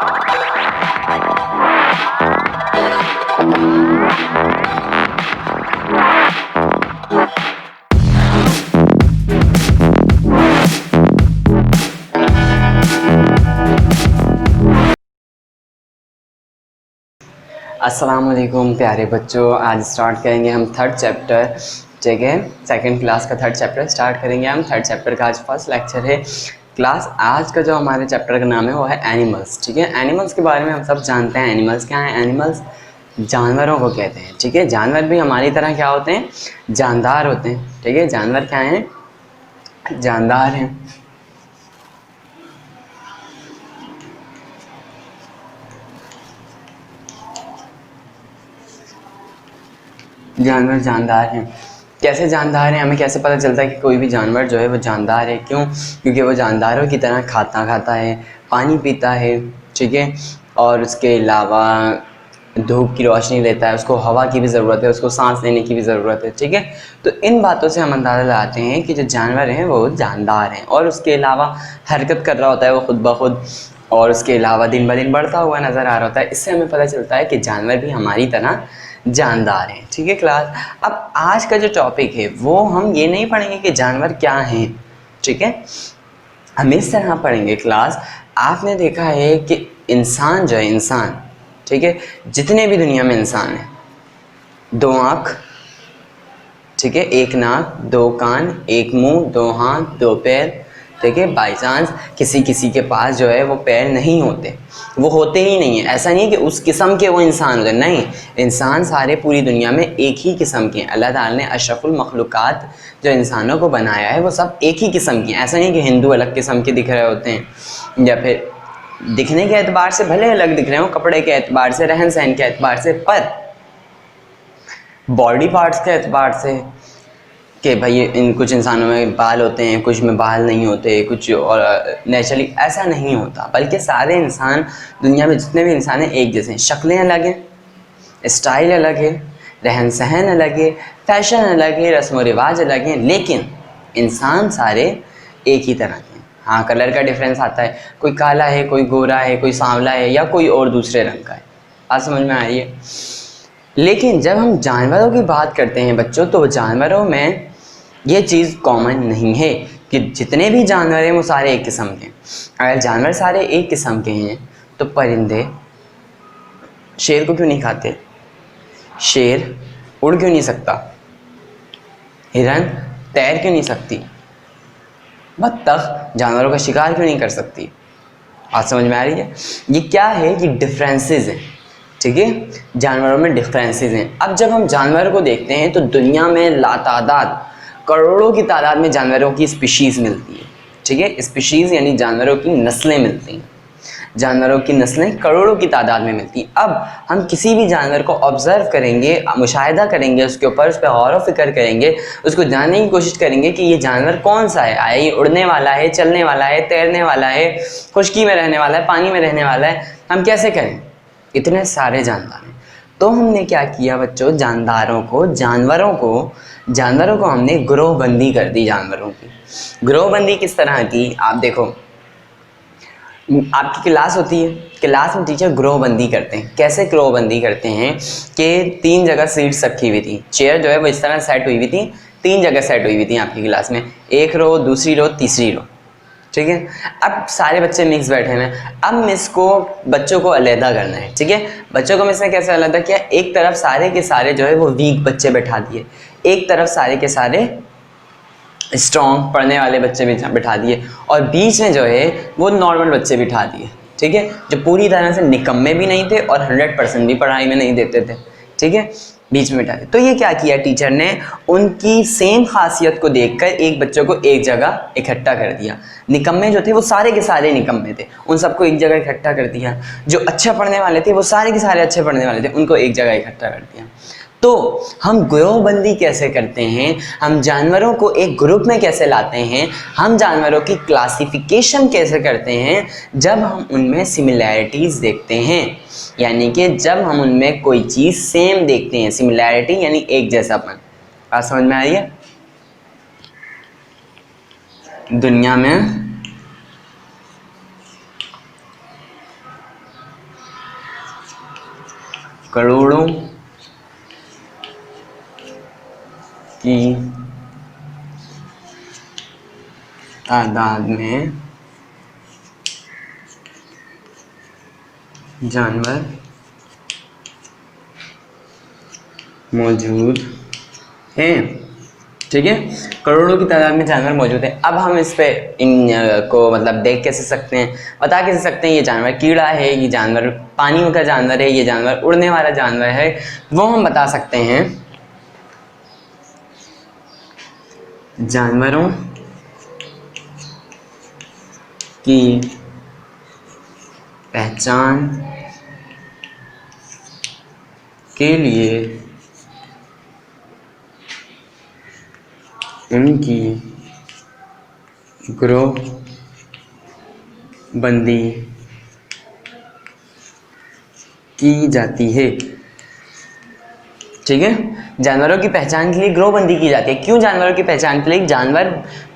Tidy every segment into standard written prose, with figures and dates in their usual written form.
अस्सलाम वालेकुम प्यारे बच्चों, आज स्टार्ट करेंगे हम थर्ड चैप्टर। ठीक है, सेकंड क्लास का थर्ड चैप्टर स्टार्ट करेंगे हम। थर्ड चैप्टर का आज फर्स्ट लेक्चर है क्लास। आज का जो हमारे चैप्टर का नाम है वो है एनिमल्स। ठीक है, एनिमल्स के बारे में हम सब जानते हैं। एनिमल्स क्या हैं? एनिमल्स जानवरों को कहते हैं। ठीक है, जानवर भी हमारी तरह क्या होते हैं? जानदार होते हैं। ठीक है, जानवर क्या हैं? जानदार हैं। जानवर जानदार हैं। कैसे जानदार हैं? हमें कैसे पता चलता है कि कोई भी जानवर जो है वो जानदार है? क्यों? क्योंकि वो जानदारों की तरह खाता है, पानी पीता है। ठीक है, और उसके अलावा धूप की रोशनी लेता है, उसको हवा की भी ज़रूरत है, उसको सांस लेने की भी ज़रूरत है। ठीक है, तो इन बातों से हम अंदाज़ा लगाते हैं कि जो जानवर हैं वो जानदार हैं। और उसके अलावा हरकत कर रहा होता है वो खुद ब खुद, और उसके अलावा दिन ब दिन बढ़ता हुआ नज़र आ रहा होता है। इससे हमें पता चलता है कि जानवर भी हमारी तरह जानदार हैं। ठीक है क्लास, अब आज का जो टॉपिक है वो हम ये नहीं पढ़ेंगे कि जानवर क्या हैं। ठीक है, हम इस तरह पढ़ेंगे क्लास। आपने देखा है कि इंसान जो है, इंसान, ठीक है, जितने भी दुनिया में इंसान हैं, दो आँख, ठीक है, एक नाक, दो कान, एक मुंह, दो हाथ, दो पैर। ठीक है, बाई चांस किसी किसी के पास जो है वो पैर नहीं होते, वो होते ही नहीं है। ऐसा नहीं कि उस किस्म के वो इंसान होते, नहीं, इंसान सारे पूरी दुनिया में एक ही किस्म के हैं। अल्लाह ताला ने अशरफुल मखलूक़ात जो इंसानों को बनाया है वो सब एक ही किस्म की हैं। ऐसा नहीं कि हिंदू अलग किस्म के दिख रहे होते हैं, या फिर दिखने के एतबार से भले अलग दिख रहे हो, कपड़े के एतबार से, रहन सहन के एतबार से, पर बॉडी पार्ट्स के एतबार से कि भाई इन कुछ इंसानों में बाल होते हैं, कुछ में बाल नहीं होते, कुछ और नेचुरली ऐसा नहीं होता। बल्कि सारे इंसान, दुनिया में जितने भी इंसान हैं एक जैसे हैं। शक्लें अलग हैं, स्टाइल अलग है, रहन सहन अलग है, फैशन अलग है, रस्म व रिवाज अलग हैं, लेकिन इंसान सारे एक ही तरह के हैं। हाँ, कलर का डिफरेंस आता है, कोई काला है, कोई गोरा है, कोई सांवला है, या कोई और दूसरे रंग का है। बात समझ में आ रही है? लेकिन जब हम जानवरों की बात करते हैं बच्चों, तो जानवरों में ये चीज़ कॉमन नहीं है कि जितने भी जानवर हैं वो सारे एक किस्म के हैं। अगर जानवर सारे एक किस्म के हैं तो परिंदे शेर को क्यों नहीं खाते? शेर उड़ क्यों नहीं सकता? हिरन तैर क्यों नहीं सकती? बत्तख जानवरों का शिकार क्यों नहीं कर सकती? बात समझ में आ रही है? ये क्या है? कि डिफरेंसेस हैं। ठीक है, जानवरों में डिफरेंसेस हैं। अब जब हम जानवर को देखते हैं तो दुनिया में लातादाद, करोड़ों की तादाद में जानवरों की स्पीशीज़ मिलती है। ठीक है, स्पीशीज़ यानी जानवरों की नस्लें मिलती हैं। जानवरों की नस्लें करोड़ों की तादाद में मिलती हैं। अब हम किसी भी जानवर को ऑब्ज़र्व करेंगे, मुशाहिदा करेंगे, उसके ऊपर उस पर गौर व फिक्र करेंगे, उसको जानने की कोशिश करेंगे कि ये जानवर कौन सा है। आया ये उड़ने वाला है, चलने वाला है, तैरने वाला है, खुश्की में रहने वाला है, पानी में रहने वाला है, हम कैसे करें? इतने सारे जानदार हैं। तो हमने क्या किया बच्चों? जानवरों को हमने ग्रोहबंदी कर दी। जानवरों की ग्रोहबंदी किस तरह की? आप देखो, आपकी क्लास होती है, क्लास में टीचर ग्रोहबंदी करते हैं। कैसे ग्रोहबंदी करते हैं? कि 3 जगह सीट्स रखी हुई थी, चेयर जो है वो इस तरह सेट हुई हुई थी, 3 जगह सेट हुई हुई थी आपकी क्लास में, एक रो, दूसरी रो, तीसरी रो। ठीक है, अब सारे बच्चे मिक्स बैठे हैं। अब मिस को बच्चों को अलहदा करना है। ठीक है, बच्चों को मिस ने कैसे अलहदा किया? एक तरफ सारे के सारे जो है वो वीक बच्चे बैठा दिए, एक तरफ सारे के सारे स्ट्रॉन्ग पढ़ने वाले बच्चे बिठा दिए, और बीच में जो है वो नॉर्मल बच्चे बिठा दिए। ठीक है, जो पूरी तरह से निकम्मे भी नहीं थे और 100% भी पढ़ाई में नहीं देते थे। ठीक है, बीच में बिठा दिए। तो ये क्या किया टीचर ने? उनकी सेम खासियत को देखकर एक बच्चों को एक जगह इकट्ठा कर दिया। निकम्मे जो थे वो सारे के सारे निकम्मे थे, उन सबको एक जगह इकट्ठा कर दिया। जो अच्छा पढ़ने वाले थे वो सारे के सारे अच्छे पढ़ने वाले थे, उनको एक जगह इकट्ठा कर दिया। तो हम ग्रोहबंदी कैसे करते हैं? हम जानवरों को एक ग्रुप में कैसे लाते हैं? हम जानवरों की क्लासिफिकेशन कैसे करते हैं? जब हम उनमें सिमिलैरिटीज़ देखते हैं, यानी कि जब हम उनमें कोई चीज़ सेम देखते हैं। सिमिलैरिटी यानी एक जैसापन। बात समझ में आ रही है? दुनिया में करोड़ों की तादाद में जानवर मौजूद हैं। ठीक है, करोड़ों की तादाद में जानवर मौजूद हैं। अब हम इस पे इन को मतलब देख कैसे सकते हैं, बता कैसे सकते हैं ये जानवर कीड़ा है, ये जानवर पानी का जानवर है, ये जानवर उड़ने वाला जानवर है। वो हम बता सकते हैं जानवरों की पहचान के लिए उनकी ग्रोह बंदी की जाती है। ठीक है, जानवरों की पहचान के लिए ग्रोह बंदी की जाती है। क्यों जानवरों की पहचान के लिए? जानवर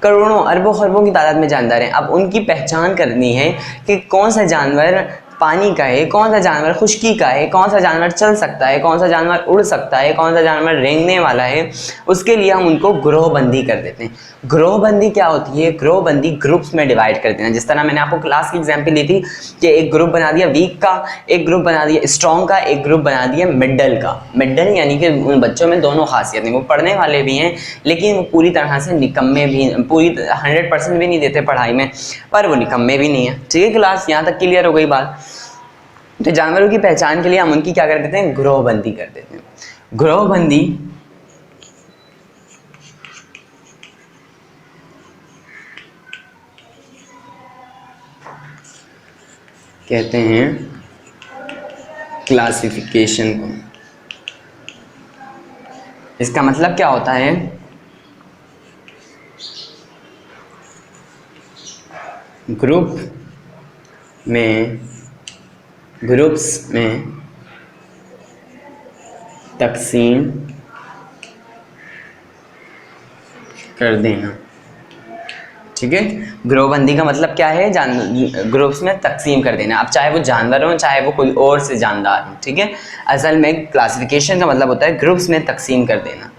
करोड़ों अरबों खरबों की तादाद में जानदार हैं। अब उनकी पहचान करनी है कि कौन सा जानवर पानी का है, कौन सा जानवर खुश्की का है, कौन सा जानवर चल सकता है, कौन सा जानवर उड़ सकता है, कौन सा जानवर रेंगने वाला है। उसके लिए हम उनको ग्रोहबंदी कर देते हैं। ग्रोहबंदी क्या होती है? ग्रोहबंदी ग्रुप्स में डिवाइड कर देना। जिस तरह मैंने आपको क्लास की एग्जाम्पल दी थी कि एक ग्रुप बना दिया वीक का, एक ग्रुप बना दिया स्ट्रॉन्ग का, एक ग्रुप बना दिया मिडल का। मिडल यानी कि उन बच्चों में दोनों खासियत हैं, वो पढ़ने वाले भी हैं लेकिन वो पूरी तरह से निकम्मे भी, पूरी 100% भी नहीं देते पढ़ाई में, पर वो निकम्मे भी नहीं है। ठीक है, क्लास यहाँ तक क्लियर हो गई बात। तो जानवरों की पहचान के लिए हम उनकी क्या कर देते हैं? ग्रोहबंदी कर देते हैं। ग्रोहबंदी कहते हैं क्लासिफिकेशन को। इसका मतलब क्या होता है? ग्रुप्स में तकसीम कर देना। ठीक है, ग्रोहबंदी का मतलब क्या है? ग्रुप्स में तकसीम कर देना। अब चाहे वो जानवर हो, चाहे वो कोई और से जानदार हो। ठीक है, असल में क्लासिफिकेशन का मतलब होता है ग्रुप्स में तकसीम कर देना।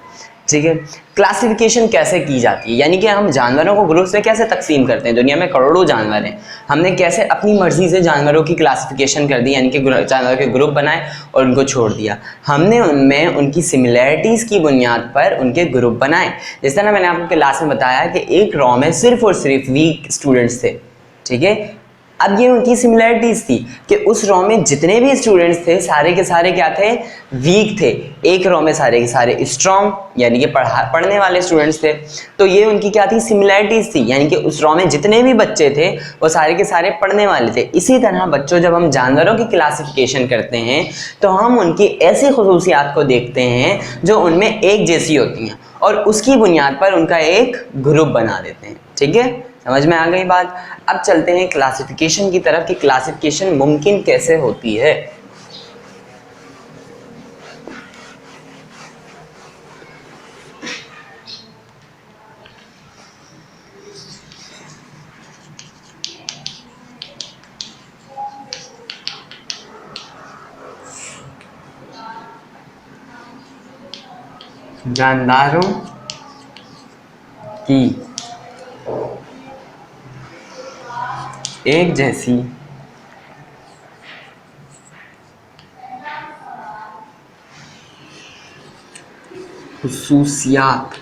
ठीक है, क्लासिफिकेशन कैसे की जाती है, यानी कि हम जानवरों को ग्रुप्स में कैसे तकसीम करते हैं। दुनिया में करोड़ों जानवर हैं, हमने कैसे अपनी मर्जी से जानवरों की क्लासिफिकेशन कर दी, यानी कि जानवरों के ग्रुप बनाए और उनको छोड़ दिया। हमने उनमें उनकी सिमिलैरिटीज़ की बुनियाद पर उनके ग्रुप बनाए। जिस तरह मैंने आपको क्लास में बताया कि एक रॉ में सिर्फ और सिर्फ वीक स्टूडेंट्स थे। ठीक है, अब ये उनकी सिमिलैरिटीज़ थी कि उस रॉ में जितने भी स्टूडेंट्स थे सारे के सारे क्या थे? वीक थे। एक रॉ में सारे के सारे स्ट्रॉन्ग यानी कि पढ़ने वाले स्टूडेंट्स थे। तो ये उनकी क्या थी? सिमिलैरिटीज़ थी, यानी कि उस रॉ में जितने भी बच्चे थे वो सारे के सारे पढ़ने वाले थे। इसी तरह बच्चों, जब हम जानवरों की क्लासिफिकेशन करते हैं तो हम उनकी ऐसी खुसूसियात को देखते हैं जो उनमें एक जैसी होती हैं और उसकी बुनियाद पर उनका एक ग्रुप बना देते हैं। ठीक है, समझ में आ गई बात। अब चलते हैं क्लासिफिकेशन की तरफ कि क्लासिफिकेशन मुमकिन कैसे होती है। जानदारों की एक जैसी खुसूसियात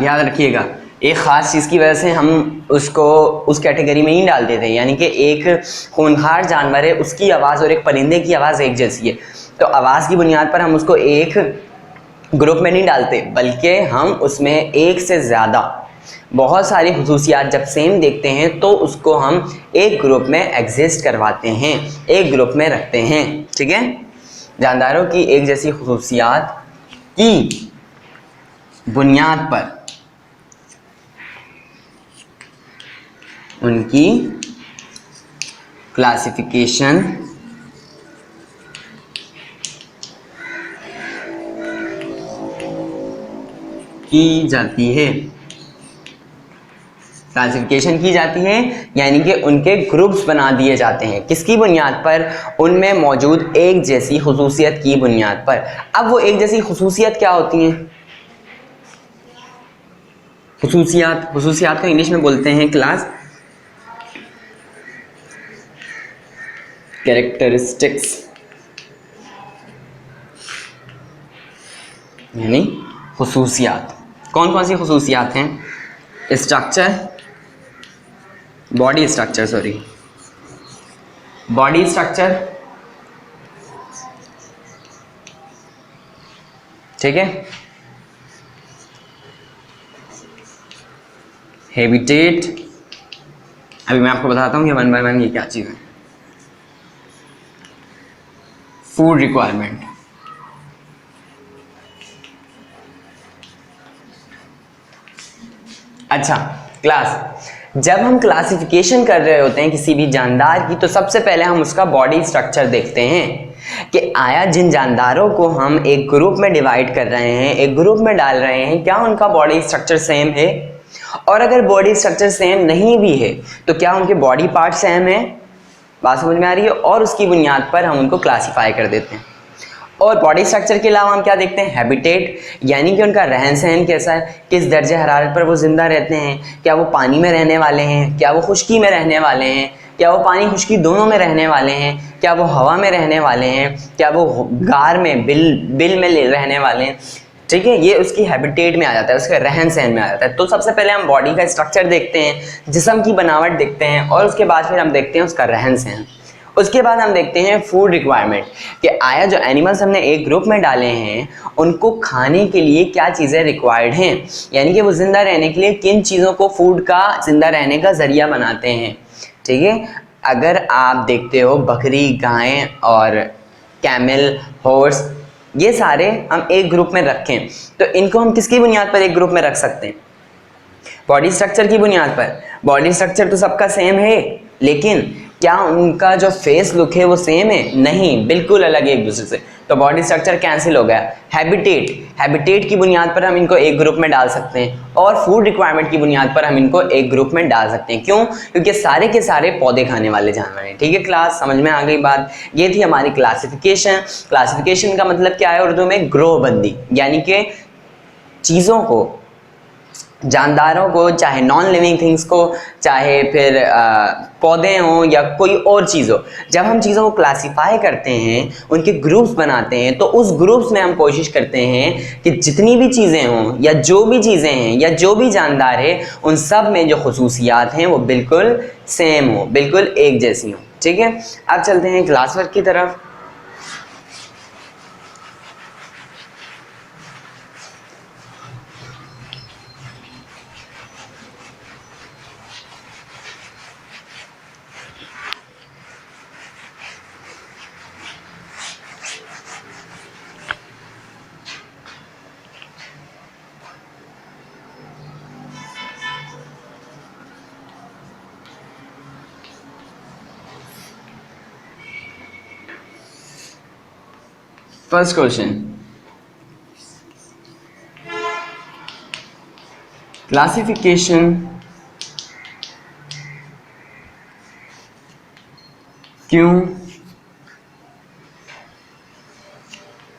याद रखिएगा। एक ख़ास चीज़ की वजह से हम उसको उस कैटेगरी में नहीं डालते थे, यानी कि एक खूंखार जानवर है, उसकी आवाज़ और एक परिंदे की आवाज़ एक जैसी है, तो आवाज़ की बुनियाद पर हम उसको एक ग्रुप में नहीं डालते, बल्कि हम उसमें एक से ज़्यादा बहुत सारी खुसूसियात जब सेम देखते हैं तो उसको हम एक ग्रुप में एग्जिस्ट करवाते हैं, एक ग्रुप में रखते हैं। ठीक है, जानदारों की एक जैसी खुसूसियात की बुनियाद पर उनकी क्लासिफिकेशन की जाती है। क्लासिफिकेशन की जाती है यानी कि उनके ग्रुप्स बना दिए जाते हैं। किसकी बुनियाद पर? उनमें मौजूद एक जैसी खुसूसियत की बुनियाद पर। अब वो एक जैसी खुसूसियत क्या होती हैं? खुसूसियात को इंग्लिश में बोलते हैं क्लास कैरेक्टरिस्टिक्स, यानी खुसूसियात। कौन कौन सी खुसूसियात हैं? Structure, body structure, body structure, ठीक है, हैबिटेट, अभी मैं आपको बताता हूँ कि वन बाय वन ये क्या चीज़ है। फूड रिक्वायरमेंट, अच्छा क्लास, जब हम क्लासिफिकेशन कर रहे होते हैं किसी भी जानदार की तो सबसे पहले हम उसका बॉडी स्ट्रक्चर देखते हैं कि आया जिन जानदारों को हम एक ग्रुप में डिवाइड कर रहे हैं, एक ग्रुप में डाल रहे हैं, क्या उनका बॉडी स्ट्रक्चर सेम है? और अगर बॉडी स्ट्रक्चर सेम नहीं भी है तो क्या उनके बॉडी पार्ट सेम है? बात समझ में आ रही है? और उसकी बुनियाद पर हम उनको क्लासीफाई कर देते हैं। और बॉडी स्ट्रक्चर के अलावा हम क्या देखते हैं? हैबिटेट, यानी कि उनका रहन सहन कैसा है, किस दर्जे हरारत पर वो जिंदा रहते हैं, क्या वो पानी में रहने वाले हैं, क्या वो खुश्की में रहने वाले हैं, क्या वो पानी खुश्की दोनों में रहने वाले हैं, क्या वो हवा में रहने वाले हैं, क्या वो गार में बिल में रहने वाले हैं, ठीक है। ये उसकी हैबिटेट में आ जाता है, उसके रहन सहन में आ जाता है। तो सबसे पहले हम बॉडी का स्ट्रक्चर देखते हैं, जिस्म की बनावट देखते हैं, और उसके बाद फिर हम देखते हैं उसका रहन सहन। उसके बाद हम देखते हैं फूड रिक्वायरमेंट कि आया जो एनिमल्स हमने एक ग्रुप में डाले हैं उनको खाने के लिए क्या चीज़ें रिक्वायर्ड हैं, यानी कि वो ज़िंदा रहने के लिए किन चीज़ों को फूड का ज़िंदा रहने का ज़रिया बनाते हैं, ठीक है। अगर आप देखते हो बकरी, गाय और कैमल, हॉर्स, ये सारे हम एक ग्रुप में रखें तो इनको हम किसकी बुनियाद पर एक ग्रुप में रख सकते हैं? बॉडी स्ट्रक्चर की बुनियाद पर। बॉडी स्ट्रक्चर तो सबका सेम है, लेकिन क्या उनका जो फेस लुक है वो सेम है? नहीं, बिल्कुल अलग है एक दूसरे से। तो बॉडी स्ट्रक्चर कैंसिल हो गया। हैबिटेट की बुनियाद पर हम इनको एक ग्रुप में डाल सकते हैं, और फूड रिक्वायरमेंट की बुनियाद पर हम इनको एक ग्रुप में डाल सकते हैं। क्यों? क्योंकि सारे के सारे पौधे खाने वाले जानवर हैं, ठीक है। क्लास समझ में आ गई बात? ये थी हमारी क्लासिफिकेशन। क्लासिफिकेशन का मतलब क्या है उर्दू में? ग्रोहबंदी, यानी कि चीज़ों को, जानदारों को, चाहे नॉन लिविंग थिंग्स को, चाहे फिर पौधे हों या कोई और चीज़ हो, जब हम चीज़ों को क्लासीफाई करते हैं, उनके ग्रुप्स बनाते हैं, तो उस ग्रुप्स में हम कोशिश करते हैं कि जितनी भी चीज़ें हों या जो भी चीज़ें हैं या जो भी जानदार है, उन सब में जो खुसूसियात हैं वो बिल्कुल सेम हो, बिल्कुल एक जैसी हो, ठीक है। अब चलते हैं क्लास वर्क की तरफ। फर्स्ट क्वेश्चन, क्लासिफिकेशन क्यों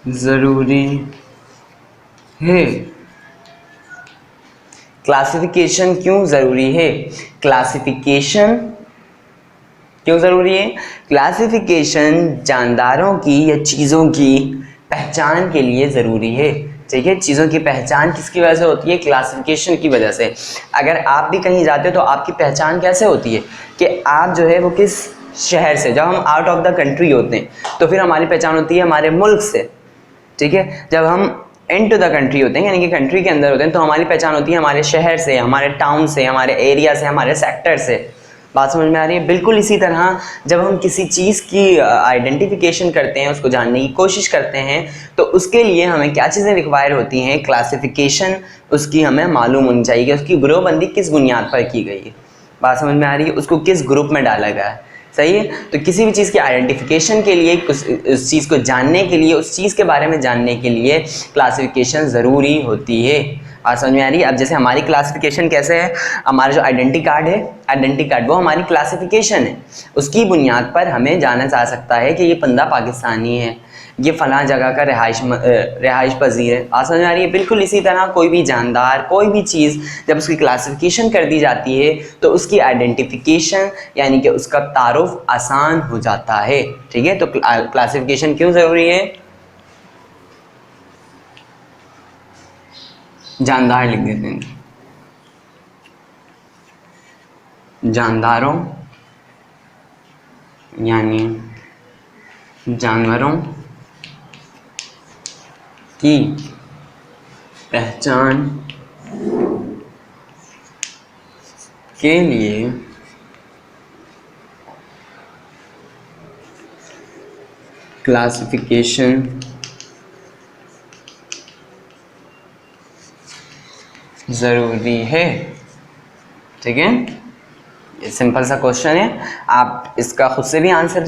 जरूरी है? क्लासिफिकेशन क्यों जरूरी है? क्लासिफिकेशन क्यों ज़रूरी है? क्लासिफिकेशन जानदारों की या चीज़ों की पहचान के लिए ज़रूरी है, ठीक है। चीज़ों की पहचान किसकी वजह से होती है? क्लासिफिकेशन की वजह से। अगर आप भी कहीं जाते हो तो आपकी पहचान कैसे होती है कि आप जो है वो किस शहर से, जब हम आउट ऑफ द कंट्री होते हैं तो फिर हमारी पहचान होती है हमारे मुल्क से, ठीक है। जब हम इनटू द कंट्री होते हैं, यानी कि कंट्री के अंदर होते हैं, तो हमारी पहचान होती है हमारे शहर से, हमारे टाउन से, हमारे एरिया से, हमारे सेक्टर से। बात समझ में आ रही है? बिल्कुल इसी तरह जब हम किसी चीज़ की आइडेंटिफिकेशन करते हैं, उसको जानने की कोशिश करते हैं, तो उसके लिए हमें क्या चीज़ें रिक्वायर होती हैं? क्लासिफिकेशन उसकी हमें मालूम होनी चाहिए कि उसकी ग्रुपबंदी किस बुनियाद पर की गई है। बात समझ में आ रही है? उसको किस ग्रुप में डाला गया है, सही है। तो किसी भी चीज़ की आइडेंटिफिकेशन के लिए, उस चीज़ को जानने के लिए, उस चीज़ के बारे में जानने के लिए क्लासिफिकेशन ज़रूरी होती है। आज समझ में आ रही है। अब जैसे हमारी क्लासिफिकेशन कैसे है, हमारा जो आइडेंटिटी कार्ड है, आइडेंटिटी कार्ड वो हमारी क्लासिफिकेशन है, उसकी बुनियाद पर हमें जाना जा सकता है कि ये बंदा पाकिस्तानी है, ये फ़लाँ जगह का रिहाइश पजीर है। आज समझ में आ रही है। बिल्कुल इसी तरह कोई भी जानदार, कोई भी चीज़ जब उसकी क्लासिफिकेशन कर दी जाती है तो उसकी आइडेंटिफिकेशन यानी कि उसका तारुफ आसान हो जाता है। ठीक है, तो क्लासिफिकेशन क्यों ज़रूरी है? जानदार लिख देते हैं, जानदारों यानी जानवरों की पहचान के लिए क्लासिफिकेशन ज़रूरी है। ठीक है, ये सिंपल सा क्वेश्चन है, आप इसका खुद से भी आंसर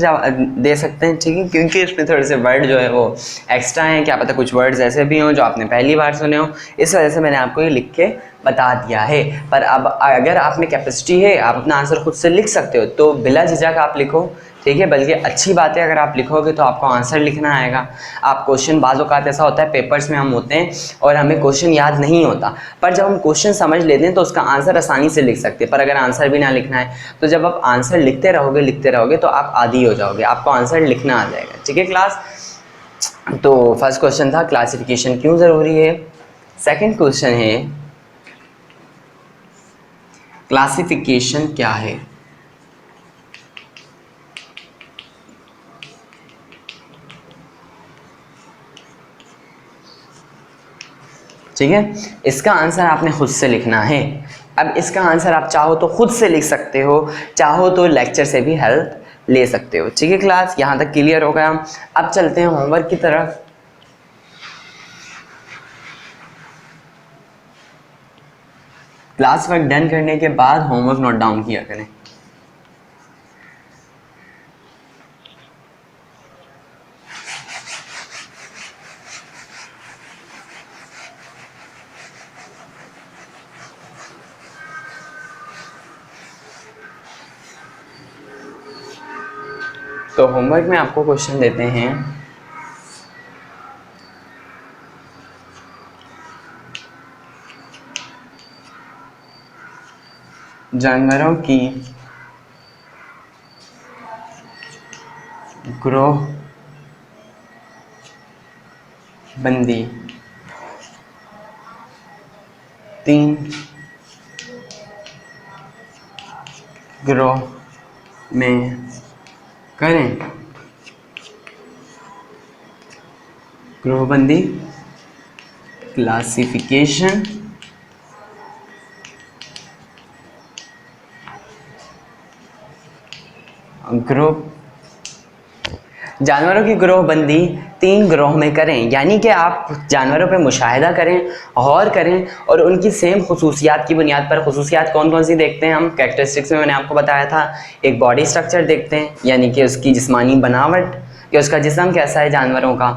दे सकते हैं। ठीक है, क्योंकि इसमें थोड़े से वर्ड जो है वो एक्स्ट्रा हैं, क्या पता कुछ वर्ड्स ऐसे भी हों जो आपने पहली बार सुने हो, इस वजह से मैंने आपको ये लिख के बता दिया है। पर अब अगर आप में कैपेसिटी है, आप अपना आंसर खुद से लिख सकते हो तो बिला झिझक आप लिखो। ठीक है, बल्कि अच्छी बात है अगर आप लिखोगे तो आपको आंसर लिखना आएगा। आप क्वेश्चन बाज़ औक़ात ऐसा होता है पेपर्स में हम होते हैं और हमें क्वेश्चन याद नहीं होता, पर जब हम क्वेश्चन समझ लेते हैं तो उसका आंसर आसानी से लिख सकते हैं। पर अगर आंसर भी ना लिखना है तो जब आप आंसर लिखते रहोगे तो आप आदी हो जाओगे, आपको आंसर लिखना आ जाएगा। ठीक है क्लास, तो फर्स्ट क्वेश्चन था क्लासिफिकेशन क्यों ज़रूरी है। सेकेंड क्वेश्चन है क्लासिफिकेशन क्या है। ठीक है, इसका आंसर आपने खुद से लिखना है। अब इसका आंसर आप चाहो तो खुद से लिख सकते हो, चाहो तो लेक्चर से भी हेल्प ले सकते हो। ठीक है क्लास, यहाँ तक क्लियर हो गया। अब चलते हैं होमवर्क की तरफ। क्लास वर्क डन करने के बाद होमवर्क नोट डाउन किया करें। तो होमवर्क में आपको क्वेश्चन देते हैं, जानवरों की ग्रोह बंदी 3 ग्रोह में करें। ग्रोहबंदी क्लासिफिकेशन ग्रुप, जानवरों की ग्रोहबंदी 3 ग्रोह में करें, यानी कि आप जानवरों पे मुशाहिदा करें, गौर करें और उनकी सेम खुसूसियात की बुनियाद पर, खुसूसियात कौन कौन सी देखते हैं हम, कैरेक्टरिस्टिक्स में मैंने आपको बताया था, एक बॉडी स्ट्रक्चर देखते हैं यानी कि उसकी जिस्मानी बनावट कि उसका जिस्म कैसा है जानवरों का,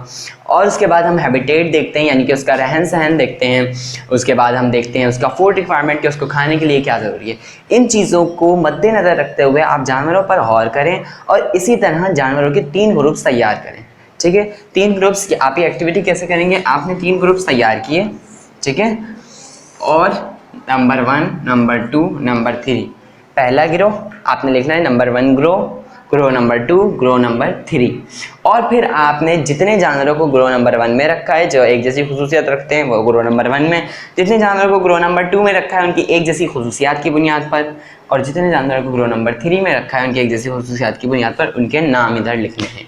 और उसके बाद हम हैबिटेट देखते हैं यानी कि उसका रहन सहन देखते हैं, उसके बाद हम देखते हैं उसका फूड रिक्वायरमेंट कि उसको खाने के लिए क्या ज़रूरी है। इन चीज़ों को मद्देनज़र रखते हुए आप जानवरों पर गौर करें और इसी तरह जानवरों के 3 ग्रुप्स तैयार करें। ठीक है, 3 ग्रुप्स की आप ये एक्टिविटी कैसे करेंगे, आपने 3 ग्रुप्स तैयार किए। ठीक है, और नंबर 1, नंबर 2, नंबर 3, पहला गिरोह आपने लिखना है नंबर 1 ग्रोह नंबर 2, ग्रोह नंबर 3, और फिर आपने जितने जानवरों को ग्रोह नंबर 1 में रखा है जो एक जैसी खुसूसियात रखते हैं वो ग्रोह नंबर 1 में, जितने जानवरों को ग्रोह नंबर 2 में रखा है उनकी एक जैसी खुसूसियात की बुनियाद पर, और जितने जानवरों को ग्रोह नंबर 3 में रखा है उनकी एक जैसी खुसूसियात की बुनियाद पर उनके नाम इधर लिखने हैं।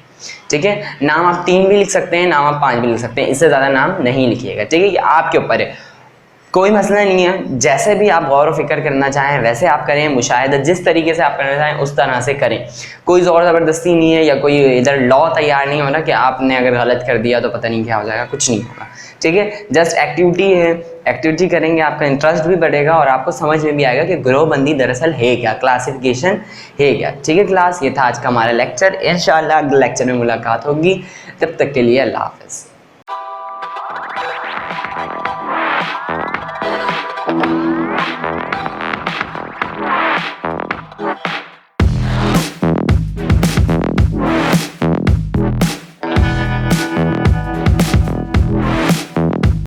ठीक है, नाम आप 3 भी लिख सकते हैं, नाम आप 5 भी लिख सकते हैं, इससे ज़्यादा नाम नहीं लिखिएगा। ठीक है, ये आपके ऊपर है, कोई मसला नहीं है। जैसे भी आप गौर व फिक्र करना चाहें वैसे आप करें, मुशाहिदा जिस तरीके से आप करना चाहें उस तरह से करें, कोई ज़ोर ज़बरदस्ती नहीं है या कोई इधर लॉ तैयार नहीं हो रहा कि आपने अगर गलत कर दिया तो पता नहीं क्या हो जाएगा, कुछ नहीं होगा। ठीक है, जस्ट एक्टिविटी है, एक्टिविटी करेंगे आपका इंटरेस्ट भी बढ़ेगा और आपको समझ में भी आएगा कि ग्रोहबंदी दरअसल है क्या, क्लासिफिकेशन है क्या। ठीक है क्लास, ये था आज का हमारा लेक्चर। इंशाअल्लाह अगले लेक्चर में मुलाकात होगी, तब तक के लिए अल्लाह हाफ़िज़।